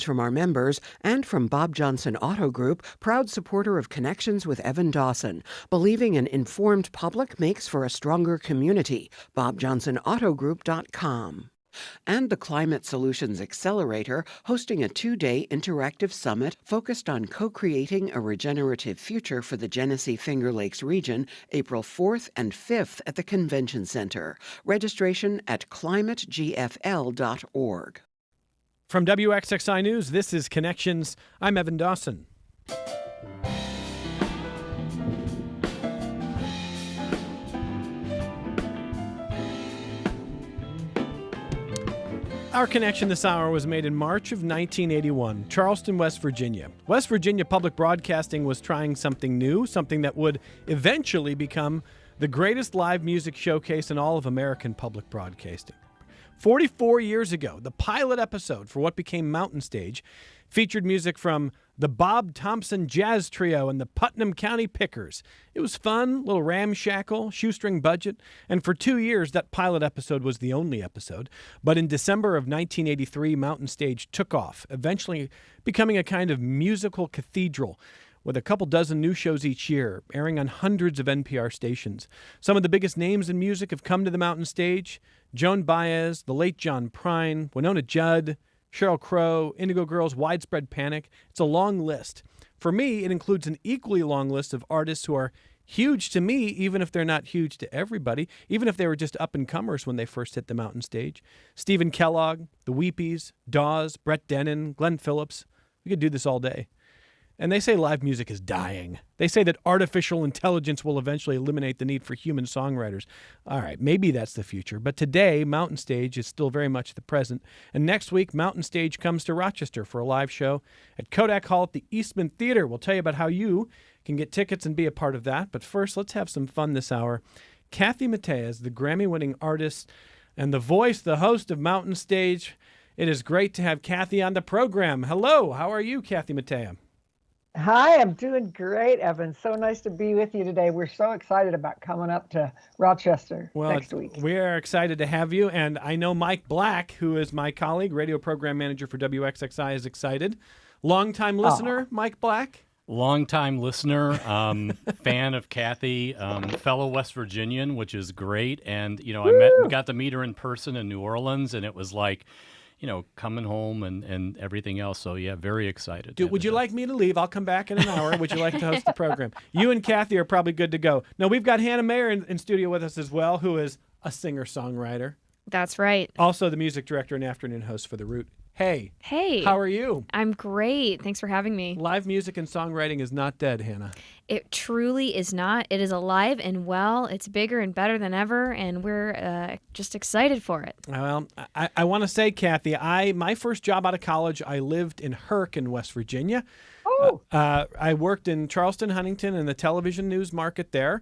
from our members and from Bob Johnson Auto Group, proud supporter of Connections with Evan Dawson, believing an informed public makes for a stronger community. BobJohnsonAutoGroup.com. And the Climate Solutions Accelerator, hosting a 2-day interactive summit focused on co-creating a regenerative future for the Genesee Finger Lakes region, April 4th and 5th at the Convention Center. Registration at climategfl.org. From WXXI News, this is Connections. I'm Evan Dawson. Our connection this hour was made in March of 1981, Charleston, West Virginia. West Virginia Public Broadcasting was trying something new, something that would eventually become the greatest live music showcase in all of American public broadcasting. 44 years ago, the pilot episode for what became Mountain Stage featured music from the Bob Thompson Jazz Trio and the Putnam County Pickers. It was fun, a little ramshackle, shoestring budget, and for 2 years that pilot episode was the only episode. But in December of 1983, Mountain Stage took off, eventually becoming a kind of musical cathedral with a couple dozen new shows each year, airing on hundreds of NPR stations. Some of the biggest names in music have come to the Mountain Stage: Joan Baez, the late John Prine, Winona Judd, Sheryl Crow, Indigo Girls, Widespread Panic. It's a long list. For me, it includes an equally long list of artists who are huge to me, even if they're not huge to everybody, even if they were just up-and-comers when they first hit the Mountain Stage. Stephen Kellogg, the Weepies, Dawes, Brett Dennen, Glenn Phillips. We could do this all day. And they say live music is dying. They say that artificial intelligence will eventually eliminate the need for human songwriters. All right, maybe that's the future. But today, Mountain Stage is still very much the present. And next week, Mountain Stage comes to Rochester for a live show at Kodak Hall at the Eastman Theater. We'll tell you about how you can get tickets and be a part of that. But first, let's have some fun this hour. Kathy Mattea is the Grammy-winning artist and the voice, the host of Mountain Stage. It is great to have Kathy on the program. Hello, how are you, Kathy Mattea? Hi, I'm doing great, Evan. So nice to be with you today. We're so excited about coming up to Rochester next week. We are excited to have you, and I know Mike Black, who is my colleague, radio program manager for WXXI, is excited. Longtime listener, Mike Black? Longtime listener, fan of Kathy, fellow West Virginian, which is great. And, we got to meet her in person in New Orleans, and it was like, coming home and everything else. So, yeah, very excited. Dude, would you like me to leave? I'll come back in an hour. Would you like to host the program? You and Kathy are probably good to go. No, we've got Hannah Mayer in studio with us as well, who is a singer-songwriter. That's right. Also the music director and afternoon host for The Root. Hey. Hey. How are you? I'm great. Thanks for having me. Live music and songwriting is not dead, Hannah. It truly is not. It is alive and well. It's bigger and better than ever, and we're just excited for it. Well, I want to say, Kathy, my first job out of college, I lived in Herc in West Virginia. Oh. I worked in Charleston, Huntington, in the television news market there.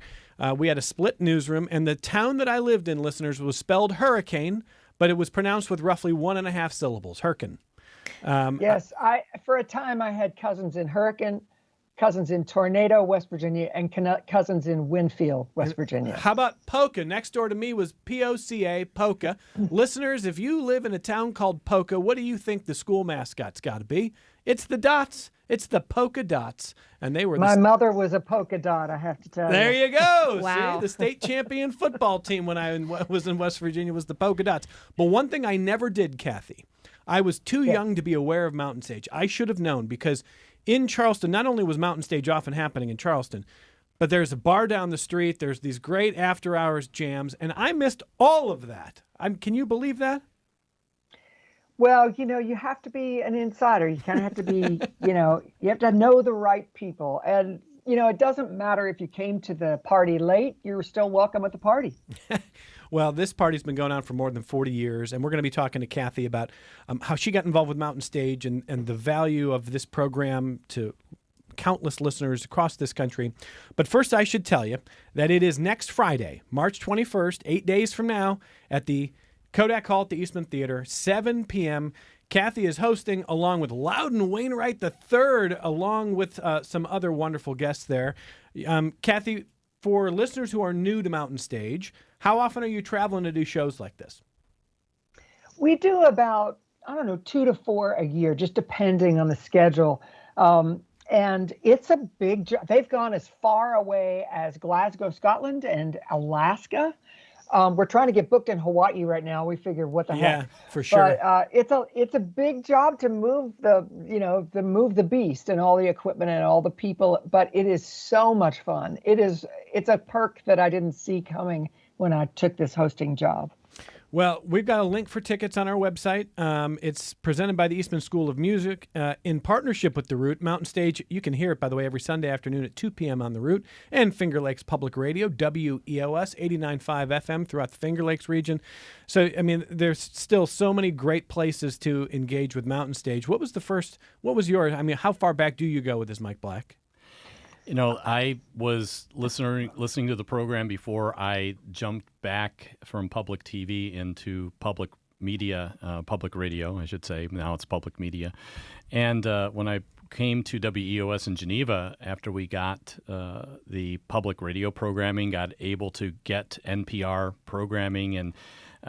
We had a split newsroom, and the town that I lived in, listeners, was spelled hurricane, but it was pronounced with roughly 1.5 syllables, Herkin. Yes, for a time I had cousins in Hurricane, cousins in Tornado, West Virginia, and cousins in Winfield, West Virginia. How about Poca? Next door to me was P-O-C-A, Poca. Listeners, if you live in a town called Poca, what do you think the school mascot's got to be? It's the Dots. It's the Polka Dots. And they were My mother was a polka dot, I have to tell you. There you go. Wow. See, the state champion football team when I was in West Virginia was the Polka Dots. But one thing I never did, Kathy, I was too young to be aware of Mountain Stage. I should have known, because in Charleston, not only was Mountain Stage often happening in Charleston, but there's a bar down the street, there's these great after-hours jams, and I missed all of that. Can you believe that? Well, you have to be an insider. You kind of have to be, you have to know the right people. And, it doesn't matter if you came to the party late, you're still welcome at the party. Well, this party's been going on for more than 40 years, and we're going to be talking to Kathy about how she got involved with Mountain Stage and the value of this program to countless listeners across this country. But first, I should tell you that it is next Friday, March 21st, 8 days from now, at the Kodak Hall at the Eastman Theater, 7 p.m. Kathy is hosting, along with Loudon Wainwright III, along with some other wonderful guests there. Kathy, for listeners who are new to Mountain Stage, how often are you traveling to do shows like this? We do about I don't know, 2 to 4 a year, just depending on the schedule. And it's a big job. They've gone as far away as Glasgow, Scotland, and Alaska. We're trying to get booked in Hawaii right now. We figured, what the Yeah, heck? for sure. But it's a big job to move the beast and all the equipment and all the people. But it is so much fun. It's a perk that I didn't see coming when I took this hosting job. Well, we've got a link for tickets on our website. It's presented by the Eastman School of Music in partnership with The Root. Mountain Stage, you can hear it, by the way, every Sunday afternoon at 2 p.m. on The Root. And Finger Lakes Public Radio, WEOS, 89.5 FM throughout the Finger Lakes region. So, I mean, there's still so many great places to engage with Mountain Stage. What was how far back do you go with this, Mike Black? I was listening to the program before I jumped back from public TV into public media, public radio, I should say. Now it's public media. And when I came to WEOS in Geneva, after we got the public radio programming, got able to get NPR programming, and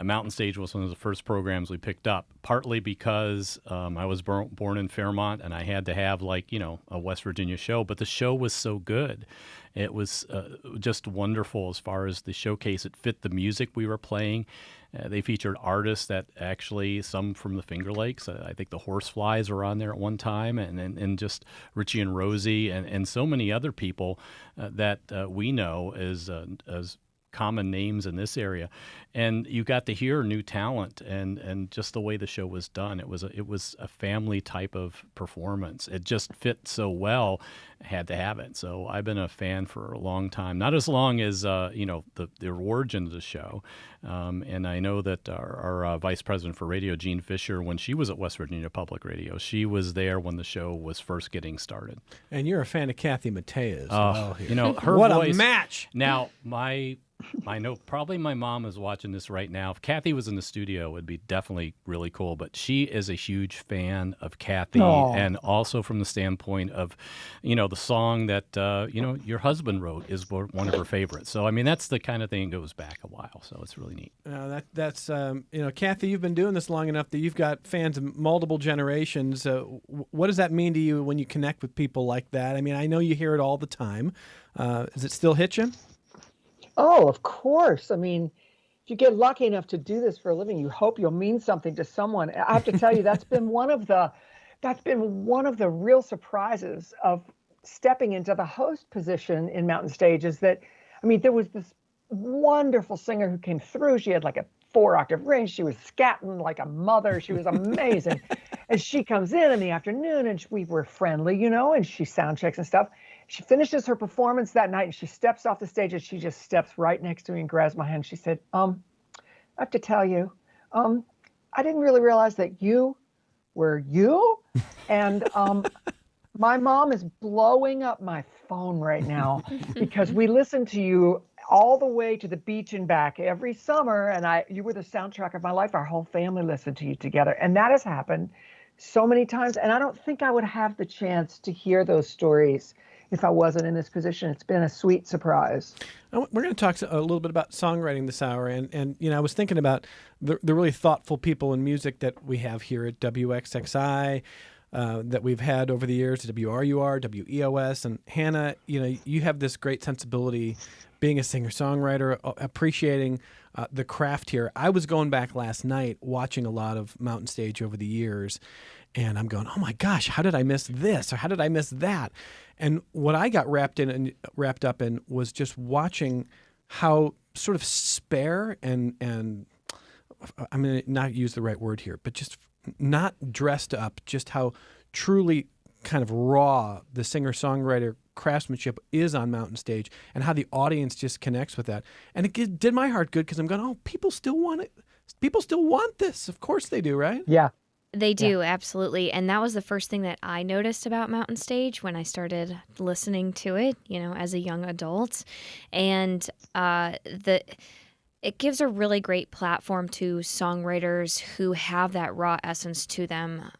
Mountain Stage was one of the first programs we picked up, partly because I was born in Fairmont and I had to have a West Virginia show, but the show was so good. It was just wonderful as far as the showcase. It fit the music we were playing. They featured artists that actually, some from the Finger Lakes. I think the Horseflies were on there at one time, and just Richie and Rosie and so many other people that we know as common names in this area, and you got to hear new talent and just the way the show was done. It was a family type of performance. It just fit so well. I had to have it. So I've been a fan for a long time, not as long as the origin of the show. And I know that our vice president for radio, Jean Fisher, when she was at West Virginia Public Radio, she was there when the show was first getting started. And you're a fan of Kathy Mattea as well. Her what voice. A match! Now, I know probably my mom is watching this right now. If Kathy was in the studio, it would be definitely really cool. But she is a huge fan of Kathy, and also from the standpoint of, the song that your husband wrote is one of her favorites. So I mean, that's the kind of thing that goes back a while. So it's really neat. That's Kathy, you've been doing this long enough that you've got fans of multiple generations. What does that mean to you when you connect with people like that? I mean, I know you hear it all the time. Does it still hit you? Oh, of course. I mean, if you get lucky enough to do this for a living, you hope you'll mean something to someone. I have to tell you, that's been one of the real surprises of stepping into the host position in Mountain Stage, is that, I mean, there was this wonderful singer who came through. She had like a 4-octave range. She was scatting like a mother. She was amazing. And she comes in the afternoon, and we were friendly, and she sound checks and stuff. She finishes her performance that night, and she steps off the stage, and she just steps right next to me and grabs my hand. She said, I have to tell you, I didn't really realize that you were you. And my mom is blowing up my phone right now because we listen to you all the way to the beach and back every summer. And you were the soundtrack of my life. Our whole family listened to you together. And that has happened so many times. And I don't think I would have the chance to hear those stories if I wasn't in this position. It's been a sweet surprise. We're going to talk a little bit about songwriting this hour. And I was thinking about the really thoughtful people in music that we have here at WXXI, that we've had over the years, WRUR, WEOS. And Hannah, you have this great sensibility, being a singer-songwriter, appreciating the craft here. I was going back last night watching a lot of Mountain Stage over the years, and I'm going, oh my gosh, how did I miss this? Or how did I miss that? And what I got wrapped up in was just watching how sort of spare and I'm going to not use the right word here, but just not dressed up, just how truly kind of raw the singer-songwriter craftsmanship is on Mountain Stage, and how the audience just connects with that. And it did my heart good, because I'm going, oh, people still want it. People still want this. Of course they do, right? Yeah. They do, absolutely. And that was the first thing that I noticed about Mountain Stage when I started listening to it, as a young adult. And it gives a really great platform to songwriters who have that raw essence to them.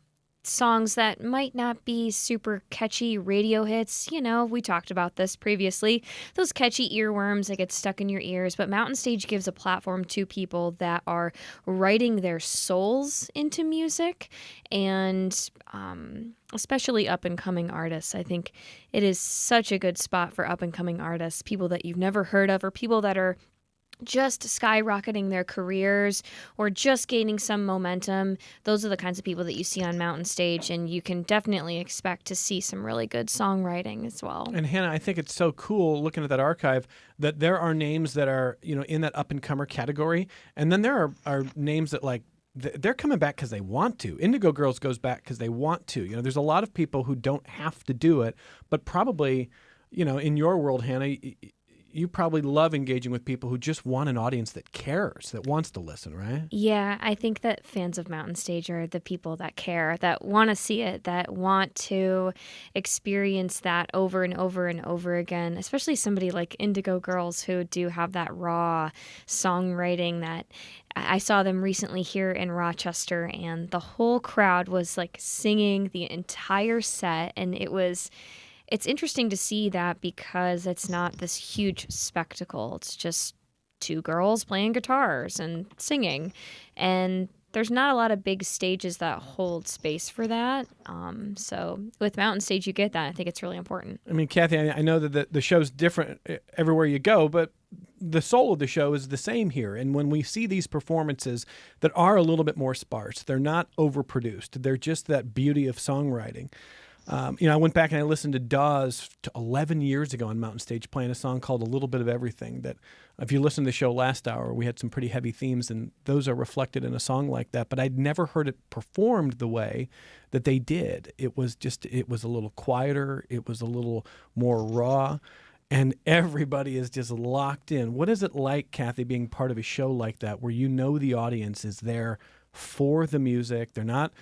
songs that might not be super catchy radio hits. You know, we talked about this previously. Those catchy earworms that get stuck in your ears. But Mountain Stage gives a platform to people that are writing their souls into music, and especially up-and-coming artists. I think it is such a good spot for up-and-coming artists, people that you've never heard of, or people that are just skyrocketing their careers or just gaining some momentum. Those are the kinds of people that you see on Mountain Stage, and you can definitely expect to see some really good songwriting as well. And Hannah, I think it's so cool looking at that archive that there are names that are, in that up-and-comer category, and then there are names that, like, they're coming back because they want to. Indigo Girls goes back because they want to. There's a lot of people who don't have to do it, but probably, in your world, Hannah, you probably love engaging with people who just want an audience that cares, that wants to listen, right? Yeah, I think that fans of Mountain Stage are the people that care, that want to see it, that want to experience that over and over and over again, especially somebody like Indigo Girls who do have that raw songwriting that I saw them recently here in Rochester, and the whole crowd was like singing the entire set, and it's interesting to see that because it's not this huge spectacle. It's just two girls playing guitars and singing. And there's not a lot of big stages that hold space for that. So with Mountain Stage, you get that. I think it's really important. I mean, Kathy, I know that the show's different everywhere you go, but the soul of the show is the same here. And when we see these performances that are a little bit more sparse, they're not overproduced. They're just that beauty of songwriting. I went back and I listened to Dawes 11 years ago on Mountain Stage playing a song called A Little Bit of Everything that if you listen to the show last hour, we had some pretty heavy themes, and those are reflected in a song like that. But I'd never heard it performed the way that they did. It was a little quieter. It was a little more raw. And everybody is just locked in. What is it like, Kathy, being part of a show like that where the audience is there for the music? They're not...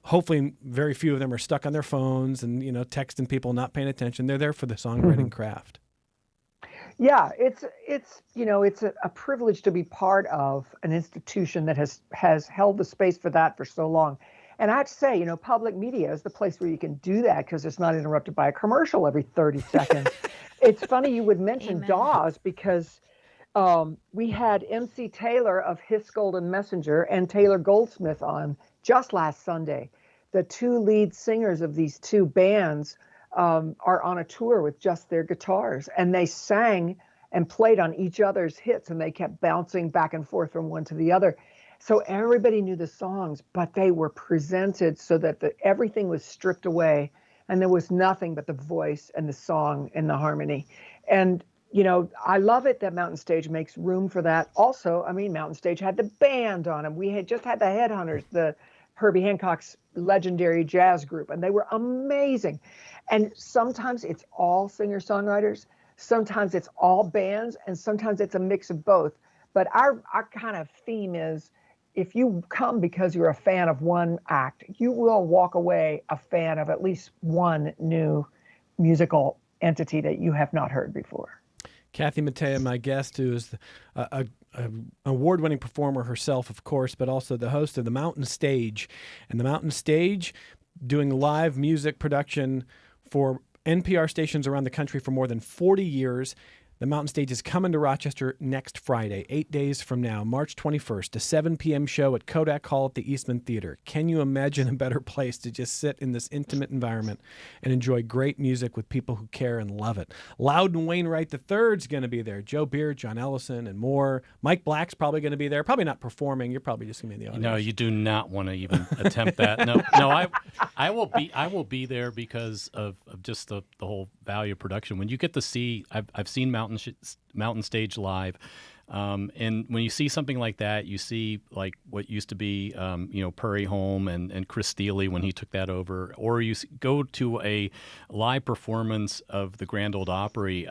Hopefully, very few of them are stuck on their phones and, texting people, not paying attention. They're there for the songwriting craft. Yeah, it's a privilege to be part of an institution that has held the space for that for so long. And I have to say, public media is the place where you can do that because it's not interrupted by a commercial every 30 seconds. It's funny you would mention Amen. Dawes because we had MC Taylor of Hiss Golden Messenger and Taylor Goldsmith on just last Sunday. The two lead singers of these two bands are on a tour with just their guitars, and they sang and played on each other's hits, and they kept bouncing back and forth from one to the other. So everybody knew the songs, but they were presented so that everything was stripped away, and there was nothing but the voice and the song and the harmony. And I love it that Mountain Stage makes room for that. Also, Mountain Stage had the band on them. We had just had the Headhunters, the Herbie Hancock's legendary jazz group, and they were amazing. And sometimes it's all singer-songwriters, sometimes it's all bands, and sometimes it's a mix of both. But our kind of theme is, if you come because you're a fan of one act, you will walk away a fan of at least one new musical entity that you have not heard before. Kathy Mattea, my guest, who is an award-winning performer herself, of course, but also the host of The Mountain Stage. And The Mountain Stage, doing live music production for NPR stations around the country for more than 40 years. The Mountain Stage is coming to Rochester next Friday, 8 days from now, March 21st, a 7 p.m. show at Kodak Hall at the Eastman Theater. Can you imagine a better place to just sit in this intimate environment and enjoy great music with people who care and love it? Loudon Wainwright III is going to be there. Joe Beard, John Ellison, and more. Mike Black's probably going to be there. Probably not performing. You're probably just going to be in the audience. No, you do not want to even attempt that. No, I will be there because of just the whole value of production. When you get to see, I've seen Mountain Stage live, and when you see something like that, you see like what used to be Prairie Home and Chris Steele when he took that over, or you go to a live performance of the Grand Ole Opry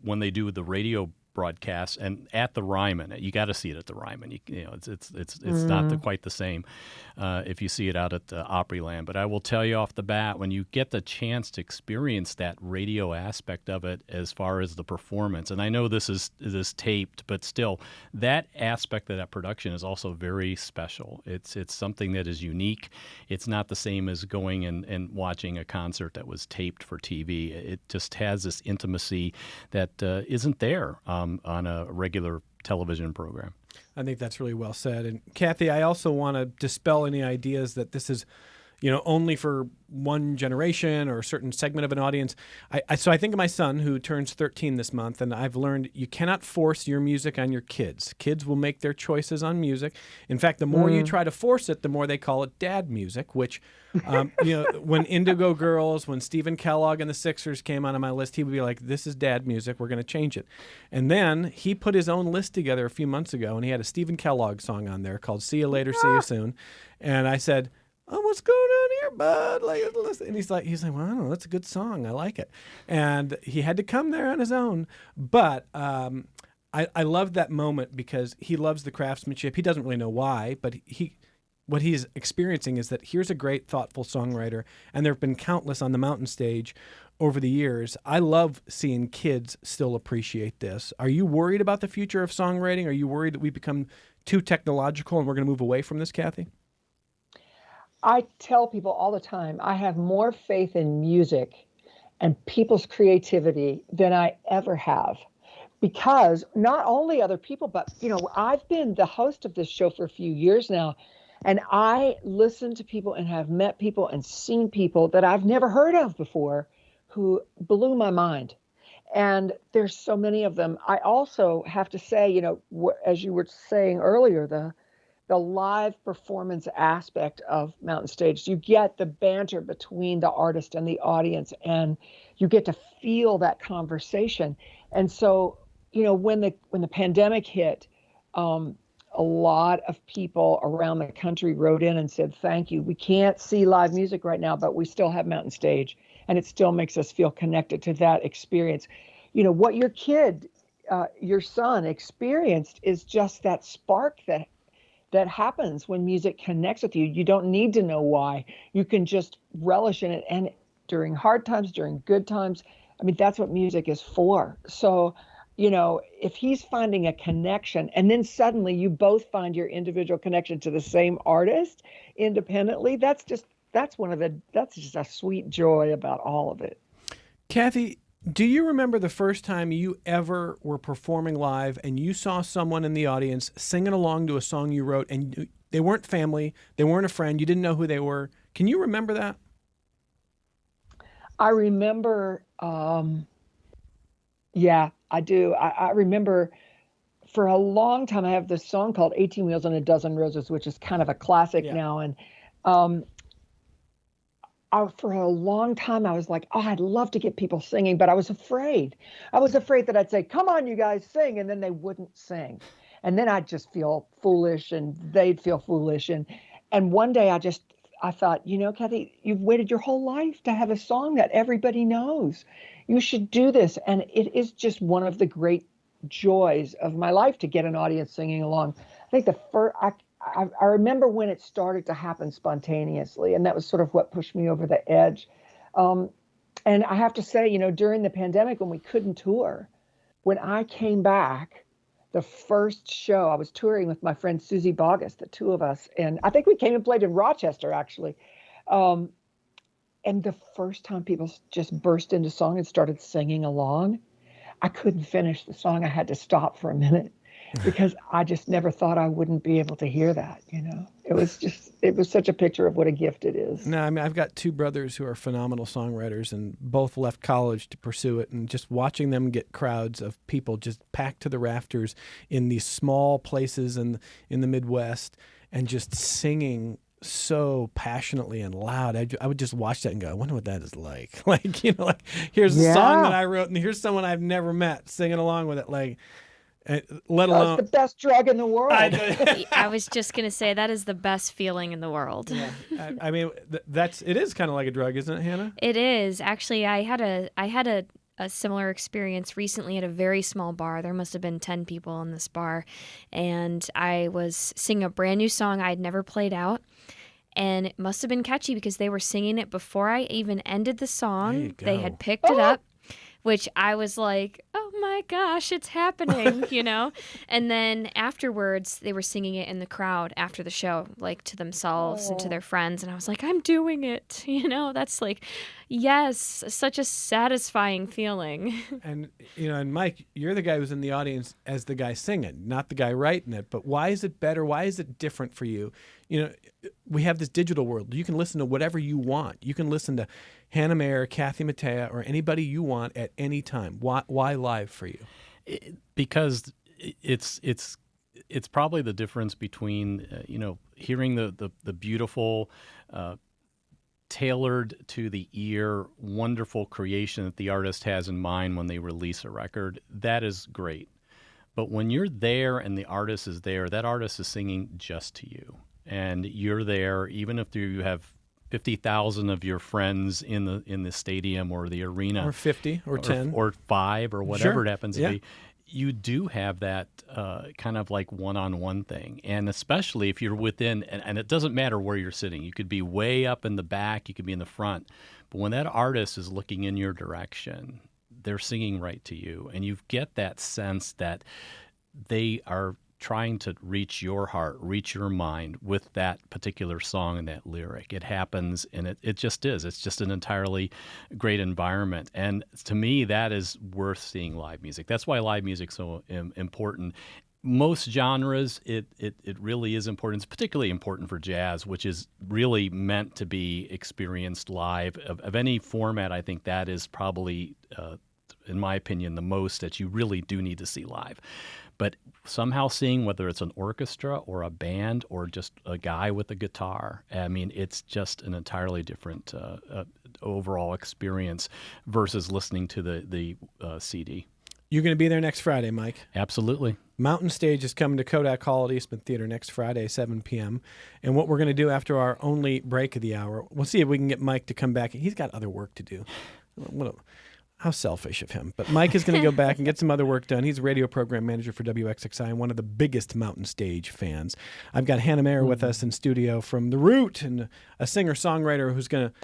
when they do the radio broadcasts, and at the Ryman, you got to see it at the Ryman. It's not quite the same if you see it out at Opryland. But I will tell you off the bat, when you get the chance to experience that radio aspect of it, as far as the performance, and I know this is taped, but still, that aspect of that production is also very special. It's something that is unique. It's not the same as going and watching a concert that was taped for TV. It just has this intimacy that isn't there on a regular television program. I think that's really well said. And Kathy, I also want to dispel any ideas that this is, only for one generation or a certain segment of an audience. So I think of my son, who turns 13 this month, and I've learned you cannot force your music on your kids. Kids will make their choices on music. In fact, the more you try to force it, the more they call it dad music, which, when Indigo Girls, when Stephen Kellogg and the Sixers came on my list, he would be like, this is dad music, we're going to change it. And then he put his own list together a few months ago, and he had a Stephen Kellogg song on there called See You Later, See You Soon. And I said, oh, what's going on here, bud? Listen. And he's like, well, I don't know, that's a good song. I like it. And he had to come there on his own. But I love that moment because he loves the craftsmanship. He doesn't really know why, but what he's experiencing is that here's a great, thoughtful songwriter, and there have been countless on the mountain stage over the years. I love seeing kids still appreciate this. Are you worried about the future of songwriting? Are you worried that we become too technological and we're going to move away from this, Kathy? I tell people all the time, I have more faith in music and people's creativity than I ever have. Because not only other people, but, I've been the host of this show for a few years now, and I listen to people and have met people and seen people that I've never heard of before who blew my mind. And there's so many of them. I also have to say, as you were saying earlier, the live performance aspect of Mountain Stage, you get the banter between the artist and the audience, and you get to feel that conversation. And so, when the pandemic hit, a lot of people around the country wrote in and said, thank you. We can't see live music right now, but we still have Mountain Stage, and it still makes us feel connected to that experience. What your kid, your son experienced is just that spark that happens when music connects with you. You don't need to know why. You can just relish in it. And during hard times, during good times, that's what music is for. So, if he's finding a connection and then suddenly you both find your individual connection to the same artist independently, that's just a sweet joy about all of it. Kathy, do you remember the first time you ever were performing live and you saw someone in the audience singing along to a song you wrote, and they weren't family, they weren't a friend, you didn't know who they were? Can you remember that? I remember, yeah, I do. I remember for a long time, I have this song called 18 Wheels and a Dozen Roses, which is kind of a classic now. And for a long time, I was like, oh, I'd love to get people singing, but I was afraid. I was afraid that I'd say, come on, you guys, sing, and then they wouldn't sing. And then I'd just feel foolish, and they'd feel foolish. And one day I thought, Kathy, you've waited your whole life to have a song that everybody knows. You should do this. And it is just one of the great joys of my life to get an audience singing along. I think I remember when it started to happen spontaneously, and that was sort of what pushed me over the edge. And I have to say, during the pandemic when we couldn't tour, when I came back, the first show, I was touring with my friend Susie Bogus, the two of us, and I think we came and played in Rochester, actually. And the first time people just burst into song and started singing along, I couldn't finish the song. I had to stop for a minute because I just never thought I wouldn't be able to hear that, It was such a picture of what a gift it is. No, I've got two brothers who are phenomenal songwriters and both left college to pursue it, and just watching them get crowds of people just packed to the rafters in these small places in the Midwest and just singing so passionately and loud. I would just watch that and go, I wonder what that is like. Here's a song that I wrote, and here's someone I've never met singing along with it. Let alone it's the best drug in the world. I was just going to say that is the best feeling in the world. Yeah. it is kind of like a drug, isn't it, Hannah? It is. Actually, I had a similar experience recently at a very small bar. There must have been 10 people in this bar. And I was singing a brand new song I had never played out. And it must have been catchy because they were singing it before I even ended the There you song. They go. had picked it up, which I was like, oh my gosh, it's happening, you know? And then afterwards, they were singing it in the crowd after the show, like to themselves and to their friends. And I was like, I'm doing it, you know? That's like, yes, such a satisfying feeling. And and Mike, you're the guy who's in the audience as the guy singing, not the guy writing it. But why is it better? Why is it different for you? We have this digital world. You can listen to whatever you want. You can listen to Hannah Mayer, Kathy Mattea, or anybody you want at any time. Why live for you? Because it's probably the difference between hearing the beautiful, tailored to the ear, wonderful creation that the artist has in mind when they release a record. That is great. But when you're there and the artist is there, that artist is singing just to you. And you're there, even if you have 50,000 of your friends in the stadium or the arena, Or 50 or 10. or 5 or whatever Sure. it happens to Yeah. be. You do have that kind of like one-on-one thing. And especially if you're within, and it doesn't matter where you're sitting. You could be way up in the back, you could be in the front. But when that artist is looking in your direction, they're singing right to you. And you get that sense that they are trying to reach your heart, reach your mind with that particular song and that lyric. It happens, and it just is. It's just an entirely great environment. And to me, that is worth seeing live music. That's why live music's so important. Most genres, it really is important. It's particularly important for jazz, which is really meant to be experienced live. Of any format, I think that is probably, in my opinion, the most that you really do need to see live. But somehow seeing whether it's an orchestra or a band or just a guy with a guitar, I mean, it's just an entirely different overall experience versus listening to the CD. You're going to be there next Friday, Mike. Absolutely. Mountain Stage is coming to Kodak Hall at Eastman Theater next Friday, 7 p.m. And what we're going to do after our only break of the hour, we'll see if we can get Mike to come back. He's got other work to do. How selfish of him. But Mike is going to go back and get some other work done. He's a radio program manager for WXXI and one of the biggest Mountain Stage fans. I've got Hannah Mayer with us in studio from The Root, and a singer-songwriter who's going to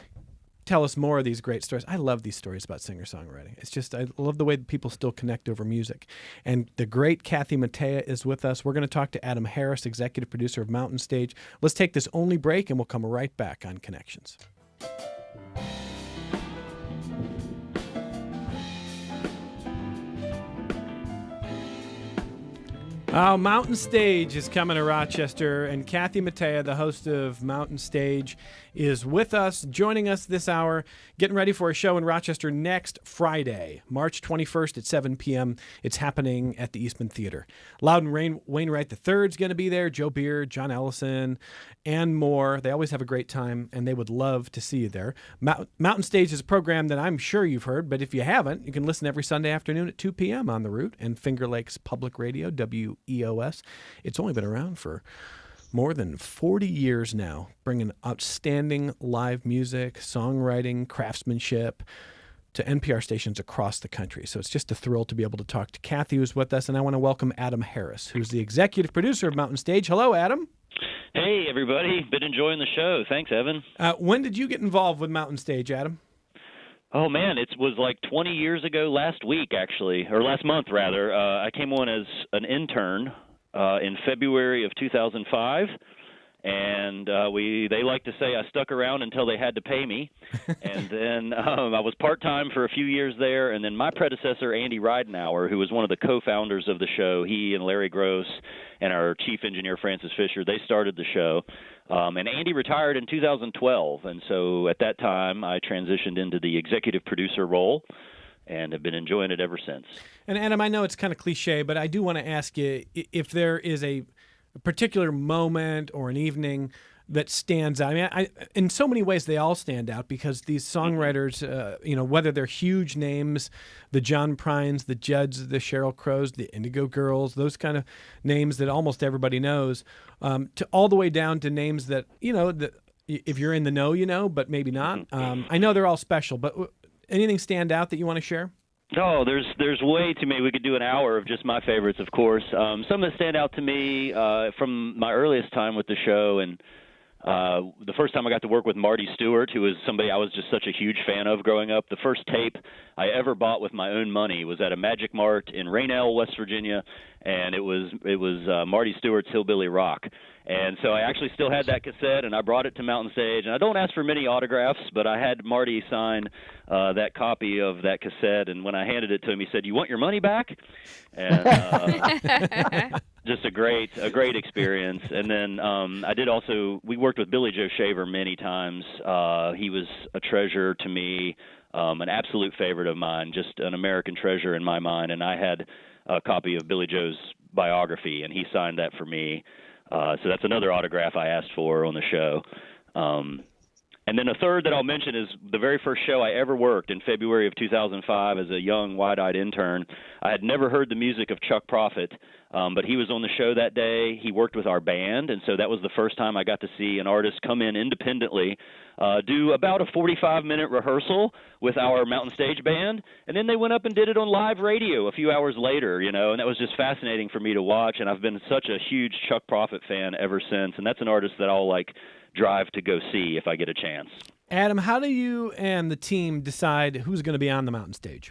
tell us more of these great stories. I love these stories about singer-songwriting. It's just, I love the way that people still connect over music. And the great Kathy Mattea is with us. We're going to talk to Adam Harris, executive producer of Mountain Stage. Let's take this only break, and we'll come right back on Connections. Oh, Mountain Stage is coming to Rochester, and Kathy Mattea, the host of Mountain Stage, is with us, joining us this hour, getting ready for a show in Rochester next Friday, March 21st at 7 p.m. It's happening at the Eastman Theater. Loudon Wainwright III is going to be there, Joe Beard, John Ellison, and more. They always have a great time, and they would love to see you there. Mountain Stage is a program that I'm sure you've heard, but if you haven't, you can listen every Sunday afternoon at 2 p.m. on The Root and Finger Lakes Public Radio, WEOS. It's only been around for more than 40 years now, bringing outstanding live music, songwriting, craftsmanship to NPR stations across the country. So it's just a thrill to be able to talk to Kathy, who's with us, and I want to welcome Adam Harris, who's the executive producer of Mountain Stage. Hello, Adam. Hey, everybody. Been enjoying the show. Thanks, Evan. When did you get involved with Mountain Stage, Adam? Oh, man, it was like 20 years ago last week, actually, or last month, rather. I came on as an intern in February of 2005, and they like to say I stuck around until they had to pay me. And then I was part-time for a few years there, and then my predecessor, Andy Ridenauer, who was one of the co-founders of the show, he and Larry Gross and our chief engineer, Francis Fisher, they started the show. And Andy retired in 2012, and so at that time I transitioned into the executive producer role and have been enjoying it ever since. And Adam, I know it's kind of cliche, but I do want to ask you if there is a particular moment or an evening that stands out. I mean, in so many ways, they all stand out because these songwriters, whether they're huge names, the John Prines, the Judds, the Sheryl Crows, the Indigo Girls, those kind of names that almost everybody knows, to all the way down to names that, that if you're in the know, but maybe not. I know they're all special, but anything stand out that you want to share? Oh, there's way too many. We could do an hour of just my favorites, of course. Some that stand out to me from my earliest time with the show, and the first time I got to work with Marty Stewart, who was somebody I was just such a huge fan of growing up. The first tape I ever bought with my own money was at a Magic Mart in Raynell, West Virginia, and it was Marty Stewart's Hillbilly Rock. And so I actually still had that cassette, and I brought it to Mountain Stage. And I don't ask for many autographs, but I had Marty sign that copy of that cassette. And when I handed it to him, he said, "You want your money back?" And just a great experience. And then we worked with Billy Joe Shaver many times. He was a treasure to me, an absolute favorite of mine, just an American treasure in my mind. And I had a copy of Billy Joe's biography, and he signed that for me. So that's another autograph I asked for on the show. And then a third that I'll mention is the very first show I ever worked in February of 2005 as a young, wide-eyed intern. I had never heard the music of Chuck Prophet, but he was on the show that day. He worked with our band, and so that was the first time I got to see an artist come in independently, do about a 45-minute rehearsal with our Mountain Stage band, and then they went up and did it on live radio a few hours later, and that was just fascinating for me to watch, and I've been such a huge Chuck Prophet fan ever since, and that's an artist that I'll drive to go see if I get a chance. Adam, how do you and the team decide who's going to be on the Mountain Stage?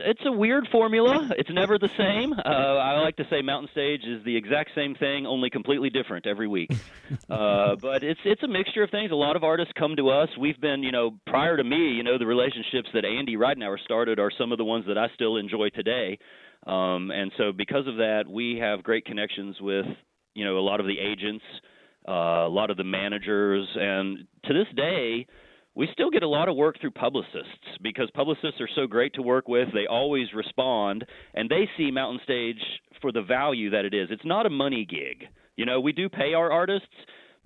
It's a weird formula. It's never the same. I like to say Mountain Stage is the exact same thing, only completely different every week. But it's a mixture of things. A lot of artists come to us. We've been, prior to me, the relationships that Andy Ridenhour started are some of the ones that I still enjoy today. And so because of that, we have great connections with, a lot of the agents, a lot of the managers, and to this day, we still get a lot of work through publicists because publicists are so great to work with. They always respond, and they see Mountain Stage for the value that it is. It's not a money gig. We do pay our artists,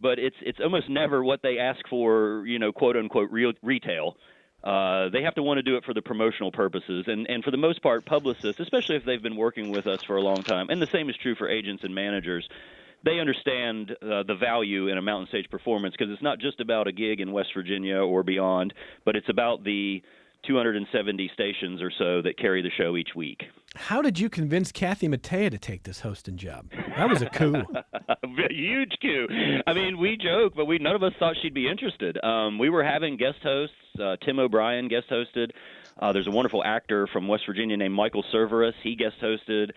but it's almost never what they ask for, quote unquote retail. They have to want to do it for the promotional purposes, and for the most part, publicists, especially if they've been working with us for a long time, and the same is true for agents and managers, they understand the value in a Mountain Stage performance because it's not just about a gig in West Virginia or beyond, but it's about the 270 stations or so that carry the show each week. How did you convince Kathy Mattea to take this hosting job? That was a coup. A huge coup. I mean, we joke, but none of us thought she'd be interested. We were having guest hosts. Tim O'Brien guest hosted. There's a wonderful actor from West Virginia named Michael Cerveris. He guest hosted.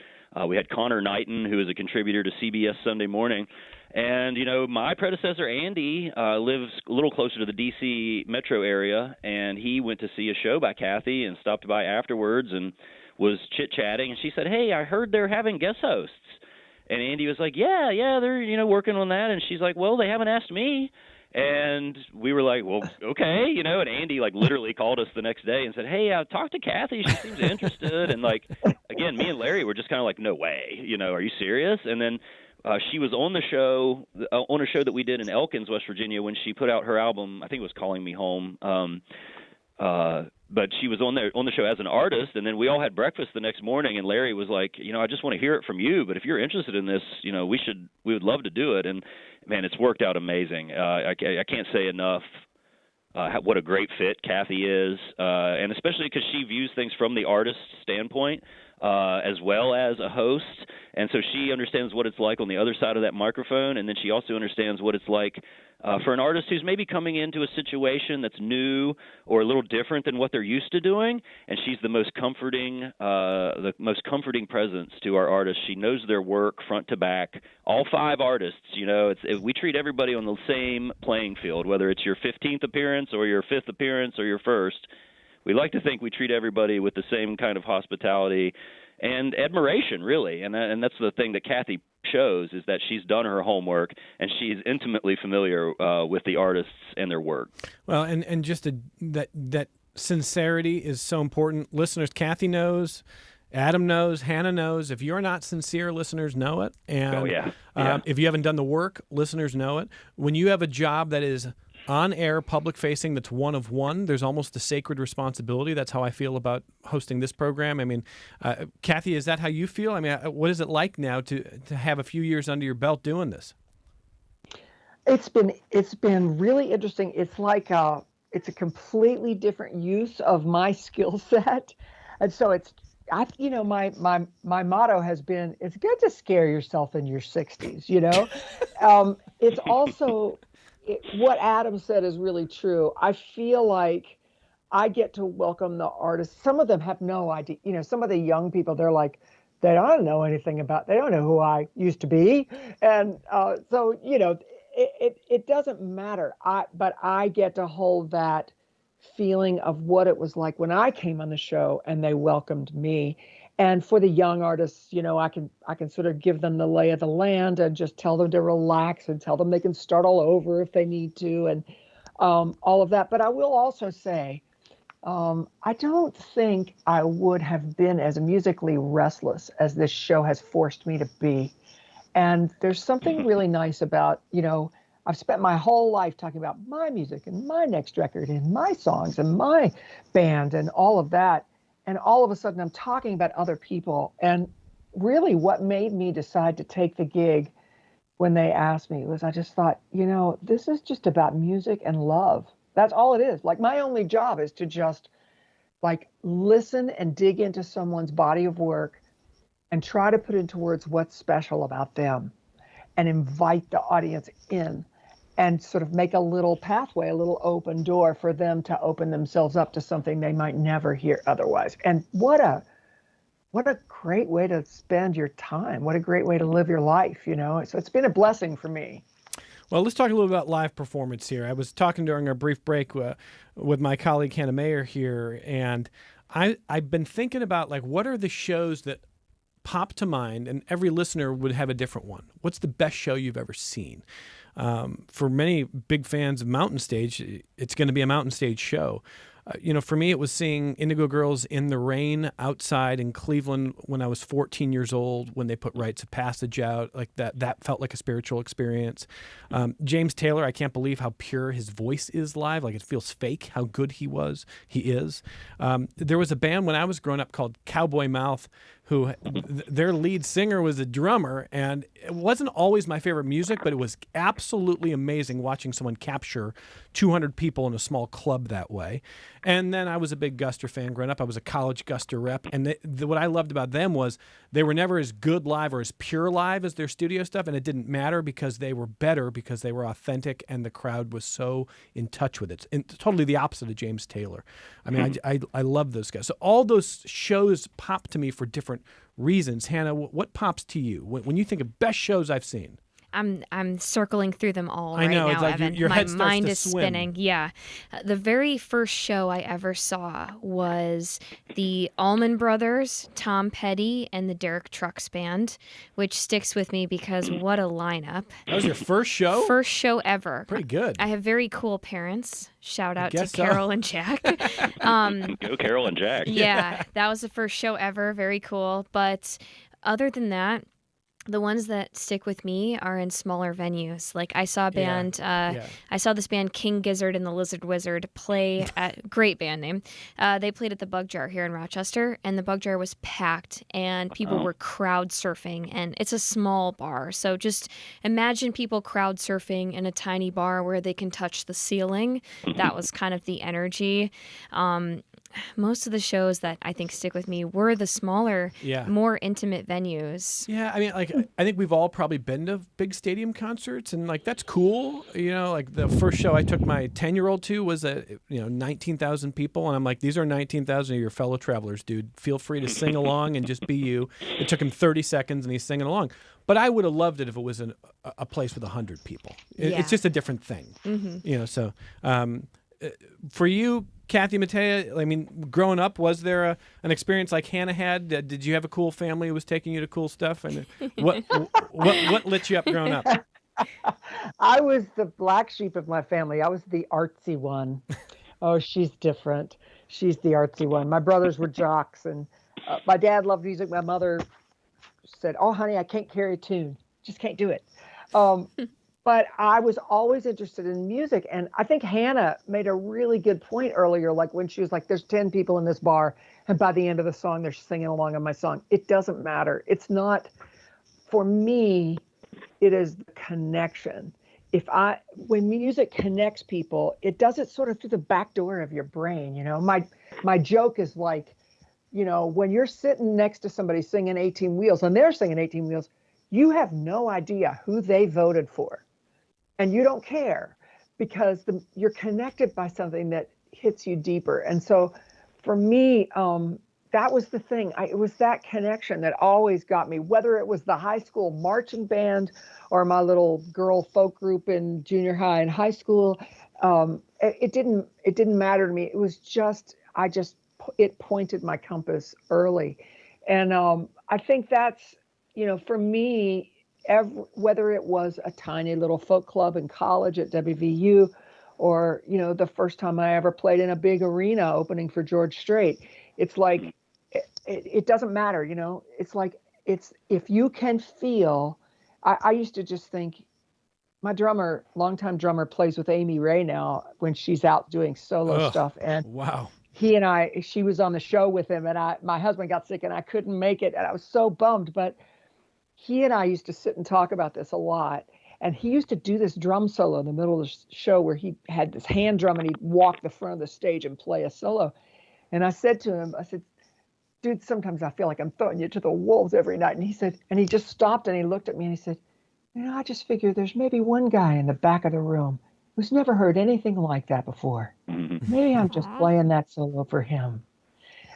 We had Connor Knighton, who is a contributor to CBS Sunday Morning. And, my predecessor, Andy, lives a little closer to the D.C. metro area, and he went to see a show by Kathy and stopped by afterwards and was chit-chatting. And she said, "Hey, I heard they're having guest hosts." And Andy was like, yeah, they're, working on that. And she's like, "Well, they haven't asked me." And we were like, "Well, okay," and Andy literally called us the next day and said, "Hey, I talked to Kathy. She seems interested." And again, me and Larry were just kind of like, "No way, are you serious?" And then she was on the show, on a show that we did in Elkins, West Virginia, when she put out her album. I think it was Calling Me Home. But she was on the show as an artist, and then we all had breakfast the next morning, and Larry was like, "I just want to hear it from you, but if you're interested in this, we would love to do it." And man, it's worked out amazing. I can't say enough what a great fit Kathy is, and especially because she views things from the artist's standpoint as well as a host, and so she understands what it's like on the other side of that microphone, and then she also understands what it's like for an artist who's maybe coming into a situation that's new or a little different than what they're used to doing, and she's the most comforting presence to our artists. She knows their work front to back. All five artists, we treat everybody on the same playing field, whether it's your 15th appearance or your 5th appearance or your first. We like to think we treat everybody with the same kind of hospitality and admiration, really, and that's the thing that Kathy shows, is that she's done her homework and she's intimately familiar with the artists and their work. Well, and just that sincerity is so important. Listeners, Kathy knows, Adam knows, Hannah knows. If you're not sincere, listeners know it. And if you haven't done the work, listeners know it. When you have a job that is on-air, public-facing, that's one of one, there's almost a sacred responsibility. That's how I feel about hosting this program. I mean, Kathy, is that how you feel? I mean, what is it like now to have a few years under your belt doing this? It's been really interesting. It's like it's a completely different use of my skill set. And so my motto has been, it's good to scare yourself in your 60s, it's also what Adam said is really true. I feel like I get to welcome the artists. Some of them have no idea. Some of the young people, they're like, they don't know anything they don't know who I used to be. And so, it doesn't matter. But I get to hold that feeling of what it was like when I came on the show and they welcomed me. And for the young artists, I can sort of give them the lay of the land and just tell them to relax and tell them they can start all over if they need to, and all of that. But I will also say, I don't think I would have been as musically restless as this show has forced me to be. And there's something really nice about, I've spent my whole life talking about my music and my next record and my songs and my band and all of that. And all of a sudden I'm talking about other people. And really what made me decide to take the gig when they asked me was I just thought, this is just about music and love. That's all it is. Like my only job is to just like listen and dig into someone's body of work and try to put into words what's special about them and invite the audience in and sort of make a little pathway, a little open door for them to open themselves up to something they might never hear otherwise. And what a great way to spend your time. What a great way to live your life, So it's been a blessing for me. Well, let's talk a little about live performance here. I was talking during our brief break with my colleague Hannah Mayer here, and I've been thinking about like what are the shows that pop to mind, and every listener would have a different one. What's the best show you've ever seen? For many big fans of Mountain Stage, it's going to be a Mountain Stage show. For me, it was seeing Indigo Girls in the rain outside in Cleveland when I was 14 years old, when they put Rites of Passage out. Like that felt like a spiritual experience. James Taylor, I can't believe how pure his voice is live. Like it feels fake how good he is. There was a band when I was growing up called Cowboy Mouth, who their lead singer was a drummer, and it wasn't always my favorite music, but it was absolutely amazing watching someone capture 200 people in a small club that way. And then I was a big Guster fan growing up. I was a college Guster rep, and what I loved about them was they were never as good live or as pure live as their studio stuff, and it didn't matter because they were better because they were authentic and the crowd was so in touch with it. And totally the opposite of James Taylor. I mean, I love those guys. So all those shows pop to me for different reasons. Hannah, what pops to you when you think of best shows I've seen? I'm circling through them all I know, right it's now, like Evan. your My head starts mind to is swim. spinning. Yeah. The very first show I ever saw was the Allman Brothers, Tom Petty, and the Derek Trucks Band, which sticks with me because what a lineup. That was your first show? First show ever. Pretty good. I have very cool parents. Shout out to guess so. Carol and Jack. Go Carol and Jack. Yeah, that was the first show ever. Very cool. But other than that, the ones that stick with me are in smaller venues. Like I saw a band, I saw this band King Gizzard and the Lizard Wizard play at, great band name. They played at the Bug Jar here in Rochester, and the Bug Jar was packed and people were crowd surfing, and it's a small bar. So just imagine people crowd surfing in a tiny bar where they can touch the ceiling. That was kind of the energy. Most of the shows that I think stick with me were the smaller, more intimate venues. Yeah, I mean, like, I think we've all probably been to big stadium concerts, and like that's cool. Like the first show I took my 10-year-old to was at 19,000 people, and I'm like, these are 19,000 of your fellow travelers, dude. Feel free to sing along and just be you. It took him 30 seconds, and he's singing along. But I would have loved it if it was a place with 100 people. It's just a different thing, So for you, Kathy Mattea, I mean, growing up, was there an experience like Hannah had? Did you have a cool family who was taking you to cool stuff? And what lit you up growing up? I was the black sheep of my family. I was the artsy one. Oh, she's different. She's the artsy one. My brothers were jocks, and my dad loved music. My mother said, "Oh, honey, I can't carry a tune. Just can't do it." But I was always interested in music. And I think Hannah made a really good point earlier, like when she was like, there's 10 people in this bar, and by the end of the song, they're singing along on my song. It doesn't matter. It's not, for me, it is the connection. when music connects people, it does it sort of through the back door of your brain. My joke is like, when you're sitting next to somebody singing 18 Wheels and they're singing 18 Wheels, you have no idea who they voted for. And you don't care because you're connected by something that hits you deeper. And so for me, that was the thing. It was that connection that always got me, whether it was the high school marching band or my little girl folk group in junior high and high school. It didn't matter to me. It was just, it pointed my compass early. And I think that's, for me, whether it was a tiny little folk club in college at WVU or, the first time I ever played in a big arena opening for George Strait, it's like, it doesn't matter, it's like, if you can feel, I used to just think, my longtime drummer plays with Amy Ray now when she's out doing solo stuff. And wow. She was on the show with him and my husband got sick and I couldn't make it. And I was so bummed, but he and I used to sit and talk about this a lot. And he used to do this drum solo in the middle of the show where he had this hand drum and he'd walk the front of the stage and play a solo. And I said to him, dude, sometimes I feel like I'm throwing you to the wolves every night. And he just stopped and he looked at me and he said, I just figured there's maybe one guy in the back of the room who's never heard anything like that before. Maybe I'm just playing that solo for him.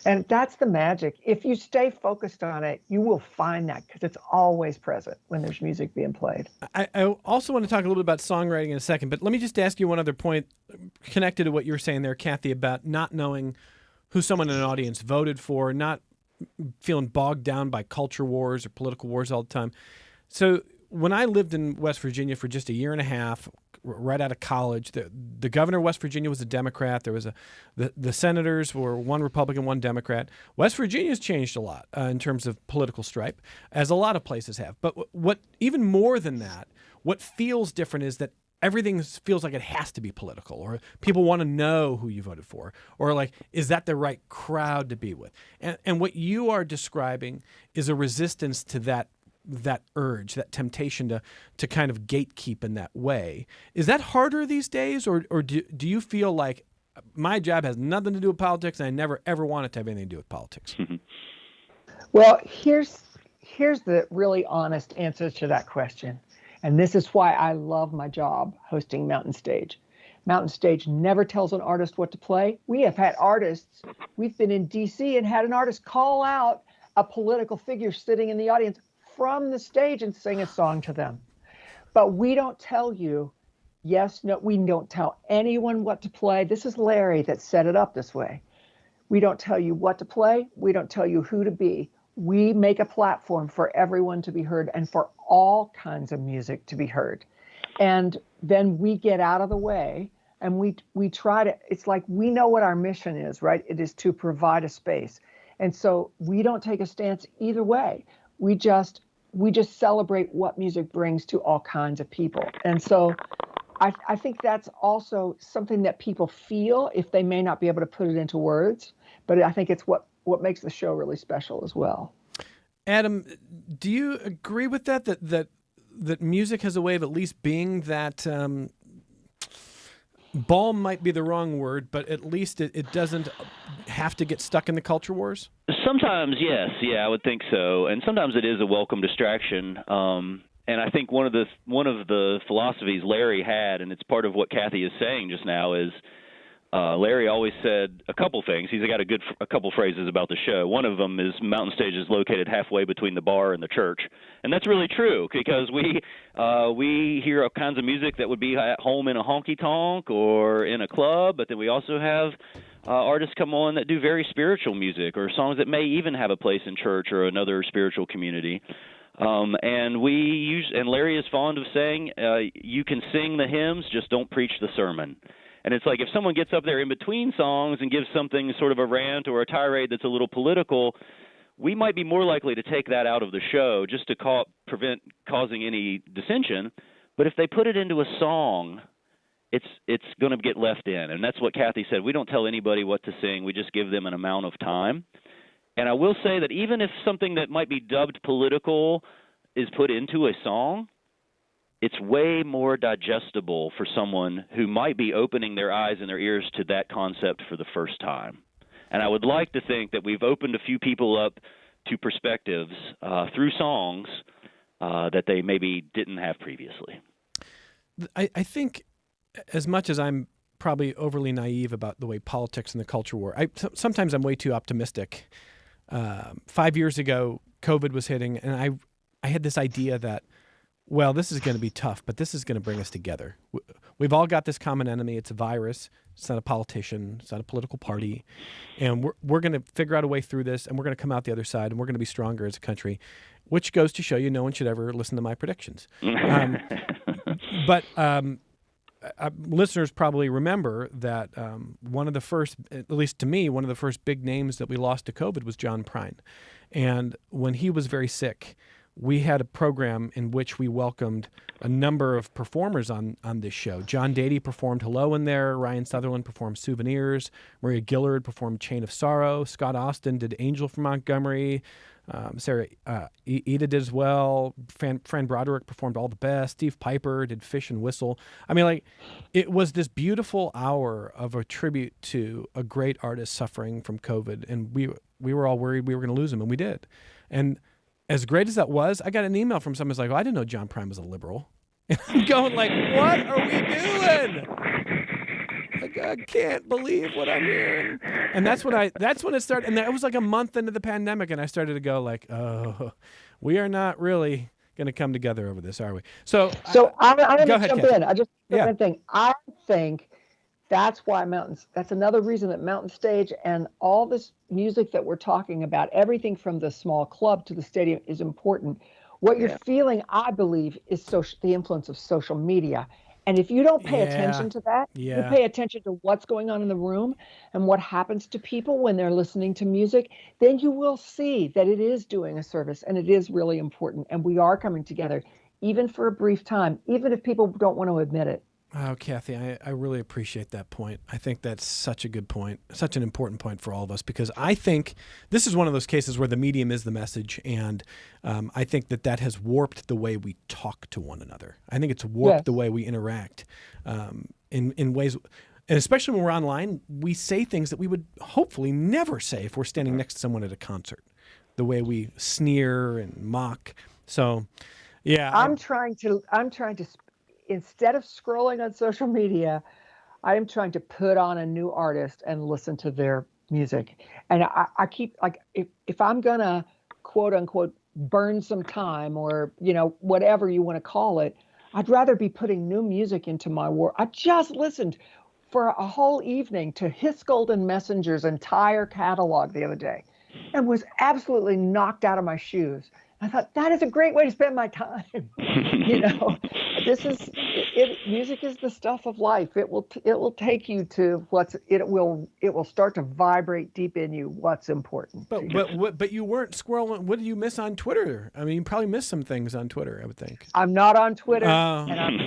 And that's the magic. If you stay focused on it, you will find that because it's always present when there's music being played. I also want to talk a little bit about songwriting in a second, but let me just ask you one other point connected to what you were saying there, Kathy, about not knowing who someone in an audience voted for, not feeling bogged down by culture wars or political wars all the time. So when I lived in West Virginia for just a year and a half, right out of college, the governor of West Virginia was a Democrat. There was the senators were one Republican, one Democrat. West Virginia's changed a lot in terms of political stripe, as a lot of places have. But what even more than that, what feels different is that everything feels like it has to be political, or people want to know who you voted for, or like, is that the right crowd to be with? And what you are describing is a resistance to that urge, that temptation to kind of gatekeep in that way. Is that harder these days, or do you feel like my job has nothing to do with politics and I never ever want it to have anything to do with politics? Well, here's the really honest answer to that question. And this is why I love my job hosting Mountain Stage. Mountain Stage never tells an artist what to play. We have had artists, we've been in DC and had an artist call out a political figure sitting in the audience from the stage and sing a song to them. But we don't tell you, we don't tell anyone what to play. This is Larry that set it up this way. We don't tell you what to play. We don't tell you who to be. We make a platform for everyone to be heard and for all kinds of music to be heard. And then we get out of the way and we try to, it's like we know what our mission is, right? It is to provide a space. And so we don't take a stance either way. We just celebrate what music brings to all kinds of people. And so I think that's also something that people feel if they may not be able to put it into words, but I think it's what makes the show really special as well. Adam, do you agree with that music has a way of at least being that balm might be the wrong word, but at least it doesn't have to get stuck in the culture wars? Sometimes, yes. Yeah, I would think so. And sometimes it is a welcome distraction. And I think one of the philosophies Larry had, and it's part of what Kathy is saying just now, is Larry always said a couple things. He's got a couple phrases about the show. One of them is Mountain Stage is located halfway between the bar and the church, and that's really true because we hear all kinds of music that would be at home in a honky tonk or in a club, but then we also have artists come on that do very spiritual music or songs that may even have a place in church or another spiritual community. And Larry is fond of saying, you can sing the hymns, just don't preach the sermon. And it's like if someone gets up there in between songs and gives something sort of a rant or a tirade that's a little political, we might be more likely to take that out of the show just to prevent causing any dissension. But if they put it into a song, it's going to get left in. And that's what Kathy said. We don't tell anybody what to sing. We just give them an amount of time. And I will say that even if something that might be dubbed political is put into a song, it's way more digestible for someone who might be opening their eyes and their ears to that concept for the first time. And I would like to think that we've opened a few people up to perspectives through songs that they maybe didn't have previously. I think as much as I'm probably overly naive about the way politics and the culture war, sometimes I'm way too optimistic. 5 years ago, COVID was hitting, and I had this idea that, well, this is going to be tough, but this is going to bring us together. We've all got this common enemy. It's a virus. It's not a politician. It's not a political party. And we're going to figure out a way through this, and we're going to come out the other side, and we're going to be stronger as a country, which goes to show you no one should ever listen to my predictions. But listeners probably remember that one of the first, at least to me, one of the first big names that we lost to COVID was John Prine. And when he was very sick, we had a program in which we welcomed a number of performers on this show. John Dady performed Hello in there. Ryan Sutherland performed Souvenirs. Maria Gillard performed Chain of Sorrow. Scott Austin did Angel from Montgomery. Sarah Ida did as well. Fran Broderick performed All the Best. Steve Piper did Fish and Whistle. I mean, like, it was this beautiful hour of a tribute to a great artist suffering from COVID. And we were all worried we were going to lose him, and we did. And as great as that was, I got an email from someone who's like, oh, I didn't know John Prine was a liberal. And I'm going like, what are we doing? Like, I can't believe what I'm hearing. And that's when it started. And that was like a month into the pandemic, and I started to go like, oh, we are not really going to come together over this, are we? So I'm going go to ahead, jump Kathy. in. I just Yeah. one thing. I think that's why that's another reason that Mountain Stage and all this music that we're talking about, everything from the small club to the stadium, is important. What you're feeling, I believe, is the influence of social media. And if you don't pay attention to that, you pay attention to what's going on in the room and what happens to people when they're listening to music, then you will see that it is doing a service and it is really important. And we are coming together, even for a brief time, even if people don't want to admit it. Oh, Kathy, I really appreciate that point. I think that's such a good point, such an important point for all of us, because I think this is one of those cases where the medium is the message, and I think that has warped the way we talk to one another. I think it's warped the way we interact in ways, and especially when we're online, we say things that we would hopefully never say if we're standing next to someone at a concert, the way we sneer and mock. So, yeah. I'm trying to instead of scrolling on social media, I am trying to put on a new artist and listen to their music. And I keep, like, if I'm going to quote unquote burn some time, or, whatever you want to call it, I'd rather be putting new music into my world. I just listened for a whole evening to His Golden Messenger's entire catalog the other day and was absolutely knocked out of my shoes. I thought, that is a great way to spend my time. Music is the stuff of life. It will take you to it will start to vibrate deep in you what's important. But you weren't scrolling. What did you miss on Twitter? I mean, you probably missed some things on Twitter, I would think. I'm not on Twitter, and I'm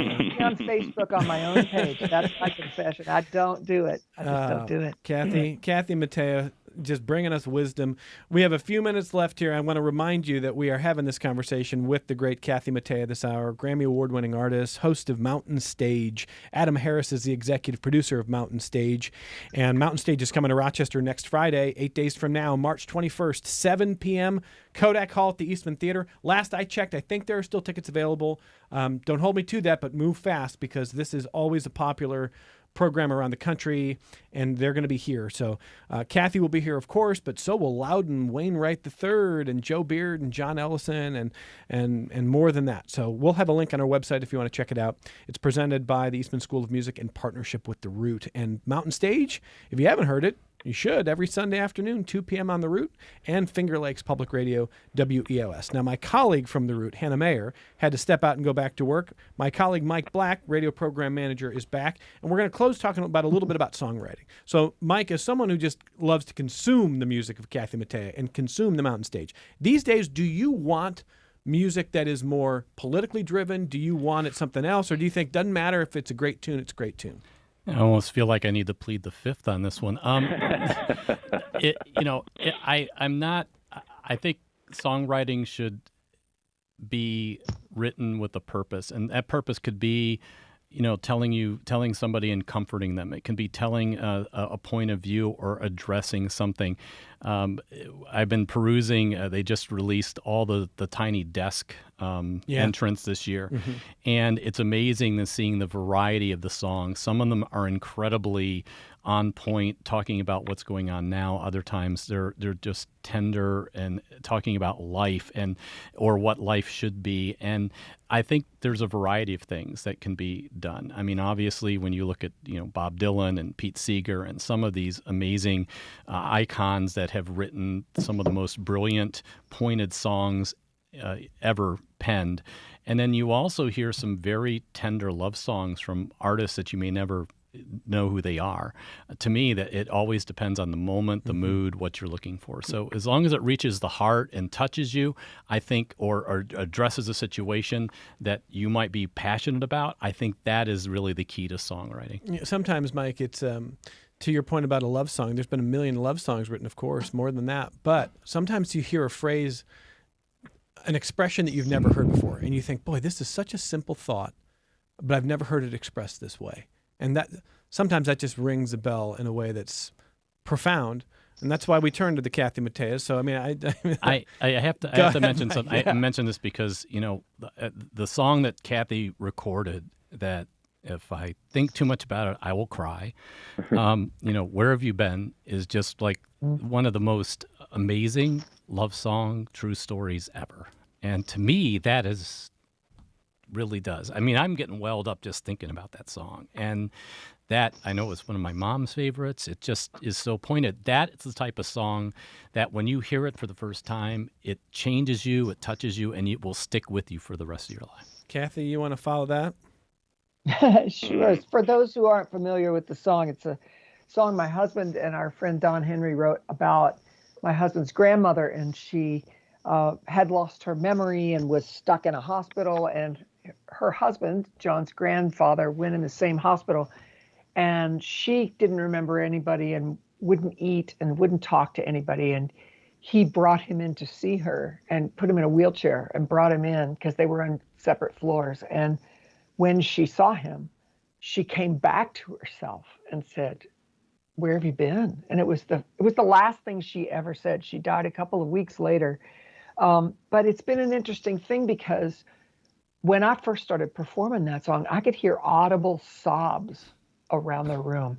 on Facebook on my own page. That's my confession. I don't do it. I just don't do it. Kathy Mattea, just bringing us wisdom. We have a few minutes left here. I want to remind you that we are having this conversation with the great Kathy Mattea this hour, Grammy Award-winning artist, host of Mountain Stage. Adam Harris is the executive producer of Mountain Stage. And Mountain Stage is coming to Rochester next Friday, 8 days from now, March 21st, 7 p.m., Kodak Hall at the Eastman Theater. Last I checked, I think there are still tickets available. Don't hold me to that, but move fast, because this is always a popular program around the country, and they're going to be here. So Kathy will be here, of course, but so will Loudon Wainwright III and Joe Beard and John Ellison and more than that. So we'll have a link on our website if you want to check it out. It's presented by the Eastman School of Music in partnership with The Root. And Mountain Stage, if you haven't heard it, you should, every Sunday afternoon, 2 p.m. on The Root and Finger Lakes Public Radio, WEOS. Now, my colleague from The Root, Hannah Mayer, had to step out and go back to work. My colleague, Mike Black, radio program manager, is back. And we're going to close talking about a little bit about songwriting. So, Mike, as someone who just loves to consume the music of Kathy Mattea and consume the Mountain Stage, these days, do you want music that is more politically driven? Do you want it something else? Or do you think, doesn't matter if it's a great tune, it's a great tune? I almost feel like I need to plead the fifth on this one. I think songwriting should be written with a purpose, and that purpose could be, telling somebody and comforting them. It can be telling a point of view or addressing something. I've been perusing. They just released all the Tiny Desk entrance this year, and it's amazing to seeing the variety of the songs. Some of them are incredibly on point, talking about what's going on now. Other times they're just tender and talking about life or what life should be. And I think there's a variety of things that can be done. I mean, obviously, when you look at Bob Dylan and Pete Seeger and some of these amazing icons that have written some of the most brilliant, pointed songs ever penned. And then you also hear some very tender love songs from artists that you may never know who they are. To me, that it always depends on the moment, the mood, what you're looking for. So as long as it reaches the heart and touches you, I think, or addresses a situation that you might be passionate about, I think that is really the key to songwriting. Sometimes, Mike, it's to your point about a love song. There's been a million love songs written, of course, more than that. But sometimes you hear a phrase, an expression that you've never heard before, and you think, boy, this is such a simple thought, but I've never heard it expressed this way. And that sometimes that just rings a bell in a way that's profound, and that's why we turn to the Kathy Mattea. So I mean, I have to mention something. Yeah. I mention this because the song that Kathy recorded, that if I think too much about it, I will cry. Where Have You Been is just like one of the most amazing love song true stories ever, and to me that is. Really does. I mean, I'm getting welled up just thinking about that song. And that, I know, is one of my mom's favorites. It just is so pointed. That is the type of song that when you hear it for the first time, it changes you, it touches you, and it will stick with you for the rest of your life. Kathy, you want to follow that? Sure. For those who aren't familiar with the song, it's a song my husband and our friend Don Henry wrote about my husband's grandmother, and she had lost her memory and was stuck in a hospital, and her husband, John's grandfather, went in the same hospital, and she didn't remember anybody and wouldn't eat and wouldn't talk to anybody. And he brought him in to see her and put him in a wheelchair and brought him in because they were on separate floors. And when she saw him, she came back to herself and said, "Where have you been?" And it was the last thing she ever said. She died a couple of weeks later. But it's been an interesting thing because when I first started performing that song, I could hear audible sobs around the room.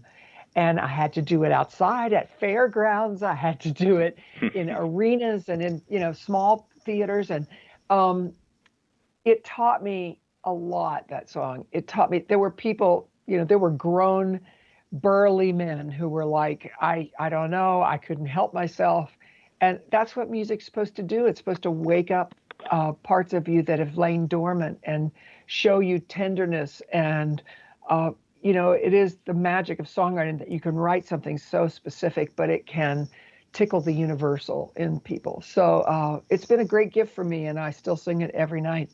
And I had to do it outside at fairgrounds. I had to do it in arenas and in, small theaters. And it taught me a lot, that song. It taught me, there were people, there were grown, burly men who were like, I don't know, I couldn't help myself. And that's what music's supposed to do. It's supposed to wake up parts of you that have lain dormant and show you tenderness. And, it is the magic of songwriting that you can write something so specific, but it can tickle the universal in people. So it's been a great gift for me, and I still sing it every night.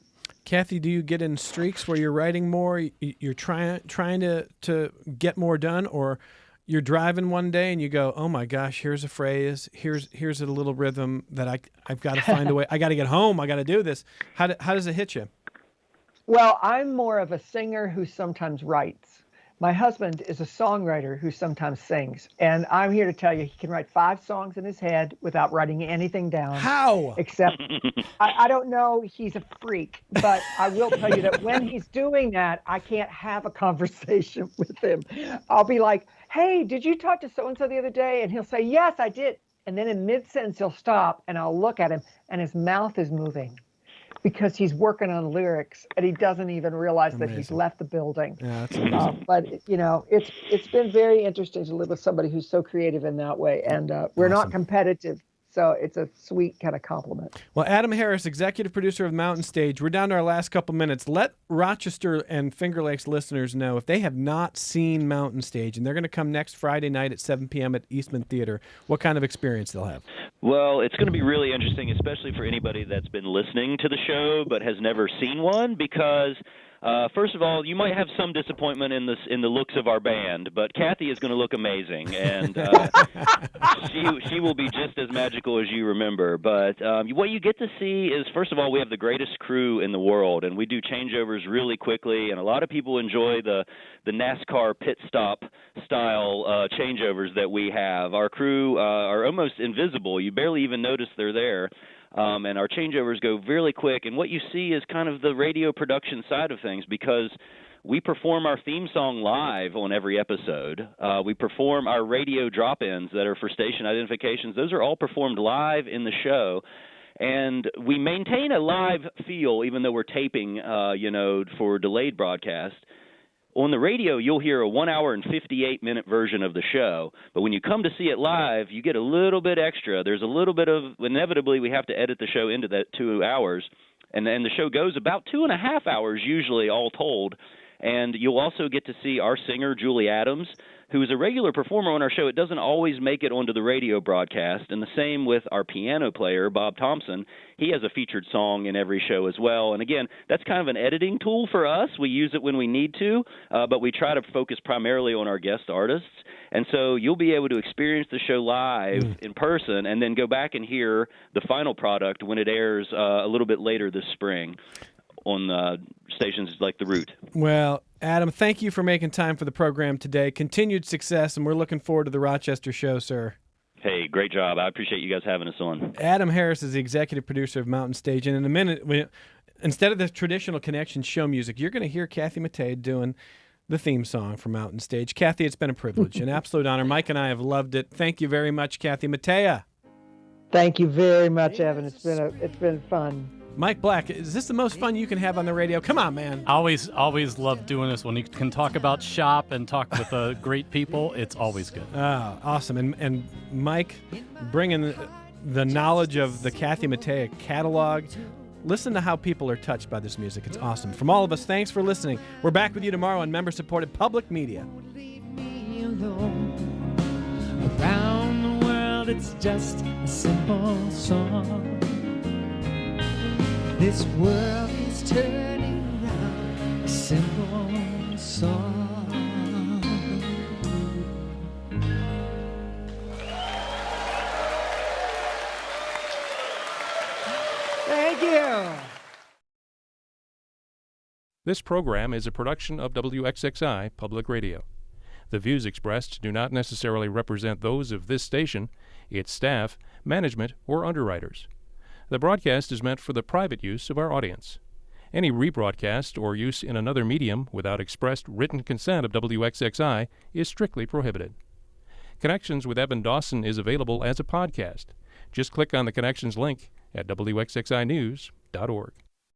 Kathy, do you get in streaks where you're writing more, you're trying to get more done, or you're driving one day and you go, oh my gosh, here's a phrase, here's a little rhythm that I've got to find a way. I got to get home. I got to do this. How does it hit you? Well, I'm more of a singer who sometimes writes. My husband is a songwriter who sometimes sings. And I'm here to tell you, he can write 5 songs in his head without writing anything down. How? Except, I don't know, he's a freak. But I will tell you that when he's doing that, I can't have a conversation with him. I'll be like, hey, did you talk to so-and-so the other day? And he'll say, yes, I did. And then in mid-sentence, he'll stop, and I'll look at him, and his mouth is moving because he's working on lyrics, and he doesn't even realize that he's left the building. Yeah, that's amazing. But, it's been very interesting to live with somebody who's so creative in that way. And we're not competitive. So it's a sweet kind of compliment. Well, Adam Harris, executive producer of Mountain Stage, we're down to our last couple minutes. Let Rochester and Finger Lakes listeners know if they have not seen Mountain Stage and they're going to come next Friday night at 7 p.m. at Eastman Theater, what kind of experience they'll have. Well, it's going to be really interesting, especially for anybody that's been listening to the show but has never seen one, because First of all, you might have some disappointment in the looks of our band, but Kathy is going to look amazing, and she will be just as magical as you remember. But what you get to see is, first of all, we have the greatest crew in the world, and we do changeovers really quickly, and a lot of people enjoy the NASCAR pit stop style changeovers that we have. Our crew are almost invisible. You barely even notice they're there. And our changeovers go really quick. And what you see is kind of the radio production side of things, because we perform our theme song live on every episode. We perform our radio drop-ins that are for station identifications. Those are all performed live in the show. And we maintain a live feel, even though we're taping, for delayed broadcast. On the radio, you'll hear a 1 hour and 58-minute version of the show. But when you come to see it live, you get a little bit extra. There's a little bit of, inevitably, we have to edit the show into that 2 hours. And then the show goes about 2.5 hours, usually, all told. And you'll also get to see our singer, Julie Adams, who is a regular performer on our show. It doesn't always make it onto the radio broadcast. And the same with our piano player, Bob Thompson. He has a featured song in every show as well. And again, that's kind of an editing tool for us. We use it when we need to, but we try to focus primarily on our guest artists. And so you'll be able to experience the show live in person and then go back and hear the final product when it airs a little bit later this spring on stations like The Root. Well, Adam, thank you for making time for the program today. Continued success, and we're looking forward to the Rochester show, sir. Hey, great job. I appreciate you guys having us on. Adam Harris is the executive producer of Mountain Stage, and in a minute, instead of the traditional Connection show music, you're going to hear Kathy Mattea doing the theme song for Mountain Stage. Kathy, it's been a privilege, an absolute honor. Mike and I have loved it. Thank you very much, Kathy Mattea. Thank you very much, Evan. It's been fun. Mike Black, is this the most fun you can have on the radio? Come on, man. Always love doing this when you can talk about shop and talk with great people. It's always good. Oh, awesome. And Mike, bringing the knowledge of the Kathy Mattea catalog. Listen to how people are touched by this music. It's awesome. From all of us, thanks for listening. We're back with you tomorrow on member-supported public media. Around the world, it's just a simple song. This world is turning around, a simple song. Thank you. This program is a production of WXXI Public Radio. The views expressed do not necessarily represent those of this station, its staff, management, or underwriters. The broadcast is meant for the private use of our audience. Any rebroadcast or use in another medium without expressed written consent of WXXI is strictly prohibited. Connections with Evan Dawson is available as a podcast. Just click on the Connections link at WXXInews.org.